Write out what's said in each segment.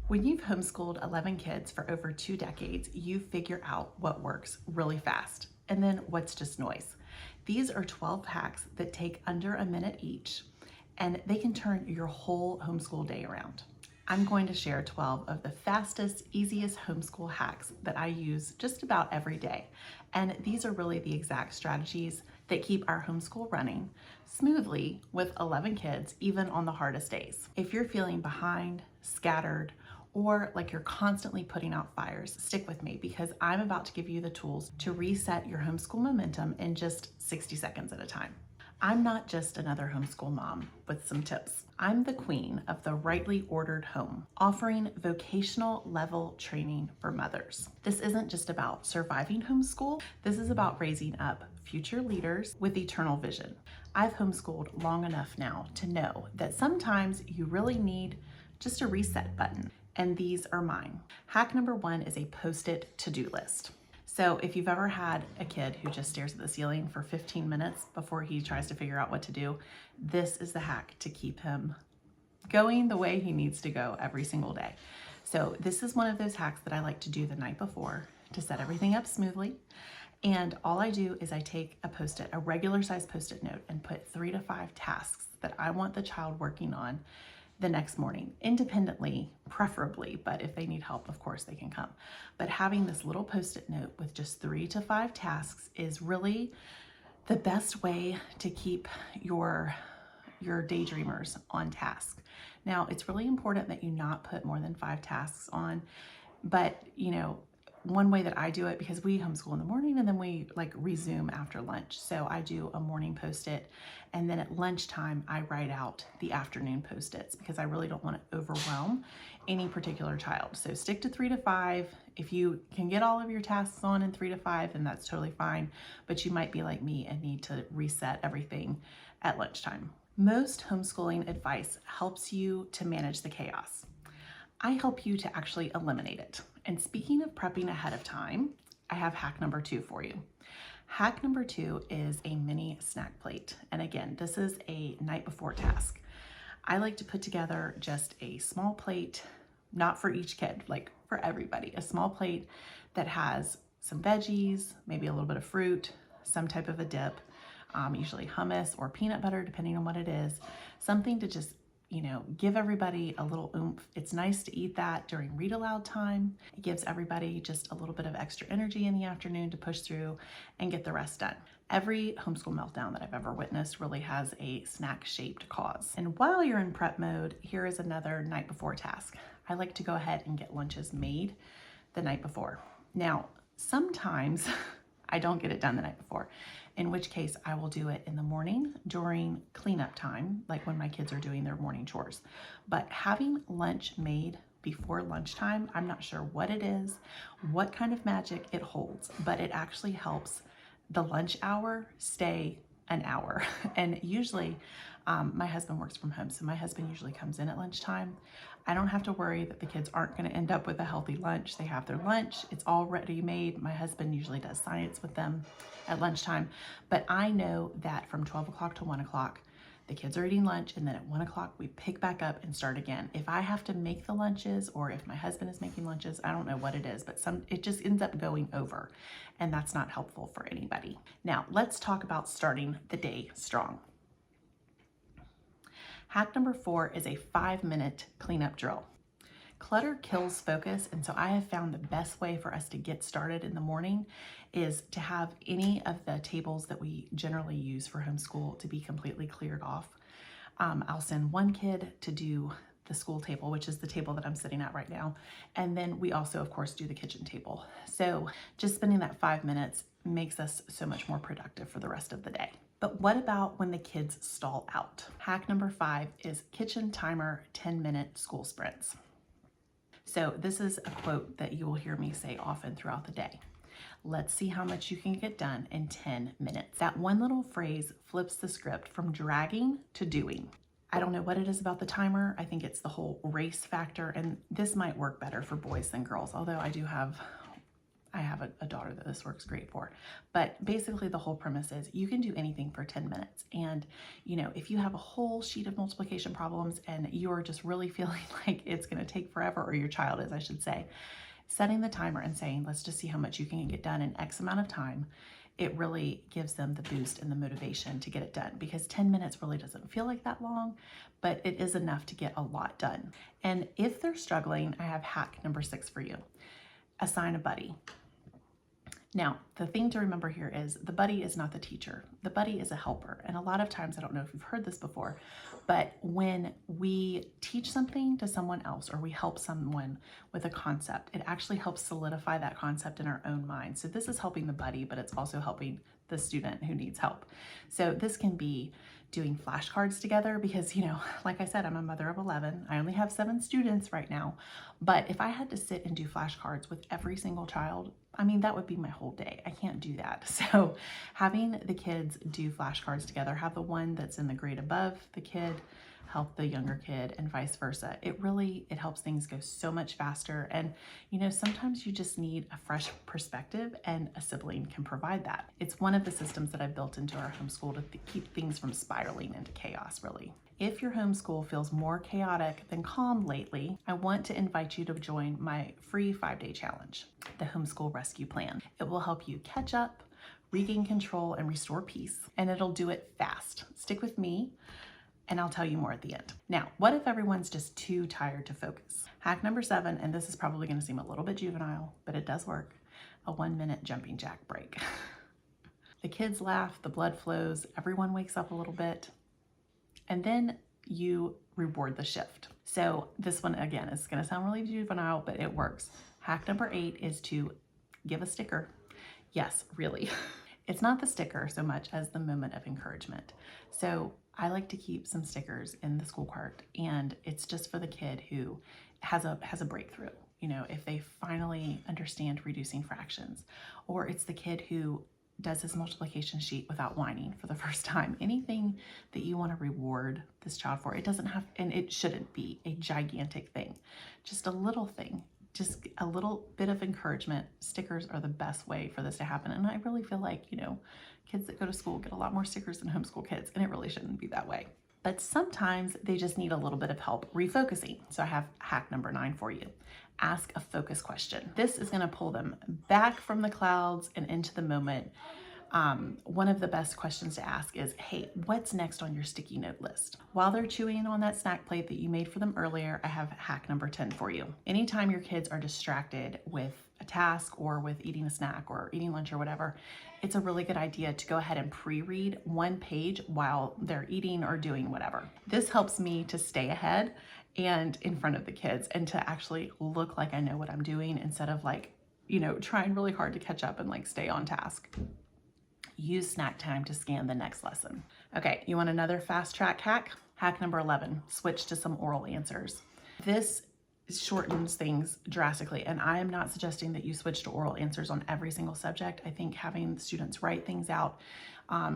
When you've homeschooled 11 kids for over 2 decades, you figure out what works really fast and then what's just noise. These are 12 hacks that take under a minute each, and they can turn your whole homeschool day around. I'm going to share 12 of the fastest, easiest homeschool hacks that I use just about every day. And these are really the exact strategies that keep our homeschool running smoothly with 11 kids, even on the hardest days. If you're feeling behind, scattered, or like you're constantly putting out fires, stick with me because I'm about to give you the tools to reset your homeschool momentum in just 60 seconds at a time. I'm not just another homeschool mom with some tips. I'm the queen of the rightly ordered home, offering vocational level training for mothers. This isn't just about surviving homeschool. This is about raising up future leaders with eternal vision. I've homeschooled long enough now to know that sometimes you really need just a reset button, and these are mine. Hack number 1 is a post-it to-do list. So if you've ever had a kid who just stares at the ceiling for 15 minutes before he tries to figure out what to do, this is the hack to keep him going the way he needs to go every single day. So this is one of those hacks that I like to do the night before to set everything up smoothly. And all I do is I take a post-it, a regular size post-it note, and put 3 to 5 tasks that I want the child working on the next morning, independently, preferably, but if they need help, of course, they can come. But having this little post-it note with just 3 to 5 tasks is really the best way to keep your daydreamers on task. Now, it's really important that you not put more than 5 tasks on, but one way that I do it, because we homeschool in the morning and then we resume after lunch. So I do a morning post-it, and then at lunchtime I write out the afternoon post-its because I really don't want to overwhelm any particular child. So stick to 3 to 5. If you can get all of your tasks on in 3 to 5, then that's totally fine. But you might be like me and need to reset everything at lunchtime. Most homeschooling advice helps you to manage the chaos. I help you to actually eliminate it. And speaking of prepping ahead of time, I have hack number 2 for you. Hack number 2 is a mini snack plate. And again, this is a night before task. I like to put together just a small plate, not for each kid, like for everybody, a small plate that has some veggies, maybe a little bit of fruit, some type of a dip, usually hummus or peanut butter, depending on what it is, something to just give everybody a little oomph. It's nice to eat that during read aloud time. It gives everybody just a little bit of extra energy in the afternoon to push through and get the rest done. Every homeschool meltdown that I've ever witnessed really has a snack shaped cause. And while you're in prep mode, here is another night before task. I like to go ahead and get lunches made the night before. Now, sometimes I don't get it done the night before, in which case I will do it in the morning during cleanup time, like when my kids are doing their morning chores. But having lunch made before lunchtime, I'm not sure what it is, what kind of magic it holds, but it actually helps the lunch hour stay an hour. And usually my husband works from home, so my husband usually comes in at lunchtime. I don't have to worry that the kids aren't going to end up with a healthy lunch. They have their lunch, it's already made. My husband usually does science with them at lunchtime, but I know that from 12 o'clock to 1 o'clock, the kids are eating lunch, and then at 1 o'clock we pick back up and start again. If I have to make the lunches, or if my husband is making lunches, I don't know what it is, but it just ends up going over, and that's not helpful for anybody. Now, let's talk about starting the day strong. Hack number 4 is a 5-minute cleanup drill. Clutter kills focus, and so I have found the best way for us to get started in the morning is to have any of the tables that we generally use for homeschool to be completely cleared off. I'll send one kid to do the school table, which is the table that I'm sitting at right now, and then we also, of course, do the kitchen table. So just spending that 5 minutes makes us so much more productive for the rest of the day. But what about when the kids stall out? Hack number 5 is kitchen timer 10-minute school sprints. So this is a quote that you will hear me say often throughout the day. Let's see how much you can get done in 10 minutes. That one little phrase flips the script from dragging to doing. I don't know what it is about the timer. I think it's the whole race factor, and this might work better for boys than girls, although I do have I have a daughter that this works great for. But basically the whole premise is you can do anything for 10 minutes. And, you know, if you have a whole sheet of multiplication problems and you're just really feeling like it's going to take forever, or your child is, I should say, setting the timer and saying, let's just see how much you can get done in X amount of time, it really gives them the boost and the motivation to get it done, because 10 minutes really doesn't feel like that long, but it is enough to get a lot done. And if they're struggling, I have hack number 6 for you. Assign a buddy. Now, the thing to remember here is the buddy is not the teacher. The buddy is a helper. And a lot of times, I don't know if you've heard this before, but when we teach something to someone else or we help someone with a concept, it actually helps solidify that concept in our own mind. So this is helping the buddy, but it's also helping the student who needs help. So this can be doing flashcards together, because, you know, like I said, I'm a mother of 11. I only have 7 students right now. But if I had to sit and do flashcards with every single child, I mean, that would be my whole day. I can't do that. So having the kids do flashcards together, have the one that's in the grade above the kid help the younger kid and vice versa. It helps things go so much faster. And, you know, sometimes you just need a fresh perspective, and a sibling can provide that. It's one of the systems that I've built into our homeschool to keep things from spiraling into chaos, really. If your homeschool feels more chaotic than calm lately, I want to invite you to join my free 5-day challenge, the Homeschool Rescue Plan. It will help you catch up, regain control, and restore peace, and it'll do it fast. Stick with me, and I'll tell you more at the end. Now, what if everyone's just too tired to focus? Hack number 7, and this is probably going to seem a little bit juvenile, but it does work: a 1-minute jumping jack break. The kids laugh, the blood flows, everyone wakes up a little bit, and then you reward the shift. So this one, again, is going to sound really juvenile, but it works. Hack number 8 is to give a sticker. Yes, really. It's not the sticker so much as the moment of encouragement. So I like to keep some stickers in the school cart, and it's just for the kid who has a breakthrough. You know, if they finally understand reducing fractions, or it's the kid who does his multiplication sheet without whining for the first time. Anything that you want to reward this child for. It doesn't have, and it shouldn't be a gigantic thing, just a little thing, just a little bit of encouragement. Stickers are the best way for this to happen. And I really feel like, you know, kids that go to school get a lot more stickers than homeschool kids, and it really shouldn't be that way. But sometimes they just need a little bit of help refocusing. So I have hack number 9 for you. Ask a focus question. This is going to pull them back from the clouds and into the moment. One of the best questions to ask is, hey, what's next on your sticky note list? While they're chewing on that snack plate that you made for them earlier, I have hack number 10 for you. Anytime your kids are distracted with a task or with eating a snack or eating lunch or whatever, it's a really good idea to go ahead and pre-read one page while they're eating or doing whatever. This helps me to stay ahead and in front of the kids, and to actually look like I know what I'm doing, instead of like, you know, trying really hard to catch up and like stay on task. Use snack time to scan the next lesson. Okay, you want another fast track hack? Hack number 11, switch to some oral answers. This shortens things drastically, and I am not suggesting that you switch to oral answers on every single subject. I think having students write things out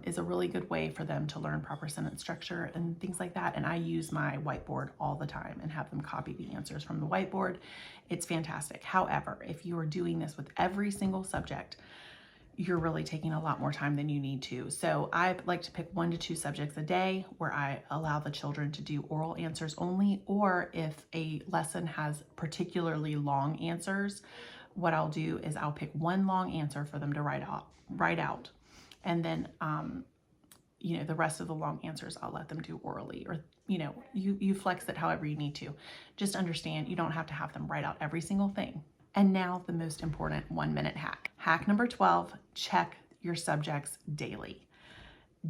is a really good way for them to learn proper sentence structure and things like that. And I use my whiteboard all the time and have them copy the answers from the whiteboard. It's fantastic. However, if you are doing this with every single subject, you're really taking a lot more time than you need to. So I like to pick 1 to 2 subjects a day where I allow the children to do oral answers only, or if a lesson has particularly long answers, what I'll do is I'll pick one long answer for them to write out. And then, you know, the rest of the long answers I'll let them do orally, or, you know, you flex it however you need to. Just understand you don't have to have them write out every single thing. And now the most important 1-minute hack. Hack number 12, check your subjects daily.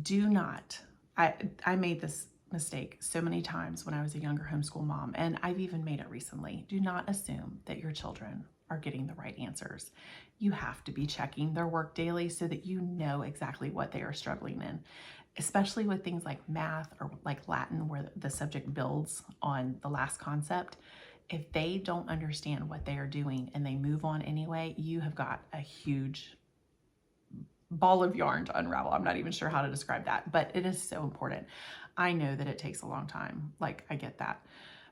Do not, I made this mistake so many times when I was a younger homeschool mom, and I've even made it recently. Do not assume that your children are getting the right answers. You have to be checking their work daily so that you know exactly what they are struggling in, especially with things like math or like Latin, where the subject builds on the last concept. If they don't understand what they are doing and they move on anyway, you have got a huge ball of yarn to unravel. I'm not even sure how to describe that, but it is so important. I know that it takes a long time. Like, I get that.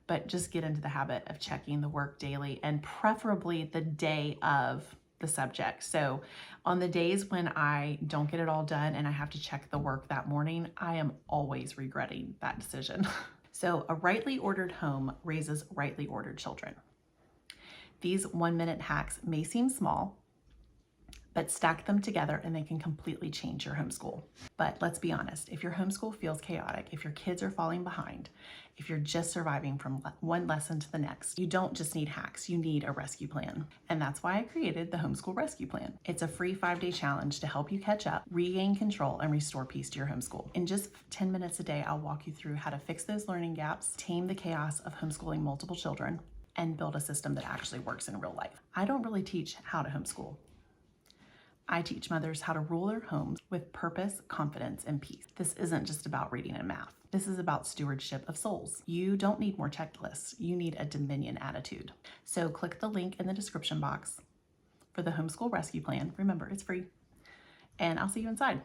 But just get into the habit of checking the work daily, and preferably the day of the subject. So on the days when I don't get it all done and I have to check the work that morning, I am always regretting that decision. So a rightly ordered home raises rightly ordered children. These 1-minute hacks may seem small, but stack them together and they can completely change your homeschool. But let's be honest, if your homeschool feels chaotic, if your kids are falling behind, if you're just surviving from one lesson to the next, you don't just need hacks, you need a rescue plan. And that's why I created the Homeschool Rescue Plan. It's a free 5-day challenge to help you catch up, regain control, and restore peace to your homeschool. In just 10 minutes a day, I'll walk you through how to fix those learning gaps, tame the chaos of homeschooling multiple children, and build a system that actually works in real life. I don't really teach how to homeschool. I teach mothers how to rule their homes with purpose, confidence, and peace. This isn't just about reading and math. This is about stewardship of souls. You don't need more checklists. You need a dominion attitude. So click the link in the description box for the Homeschool Rescue Plan. Remember, it's free. And I'll see you inside.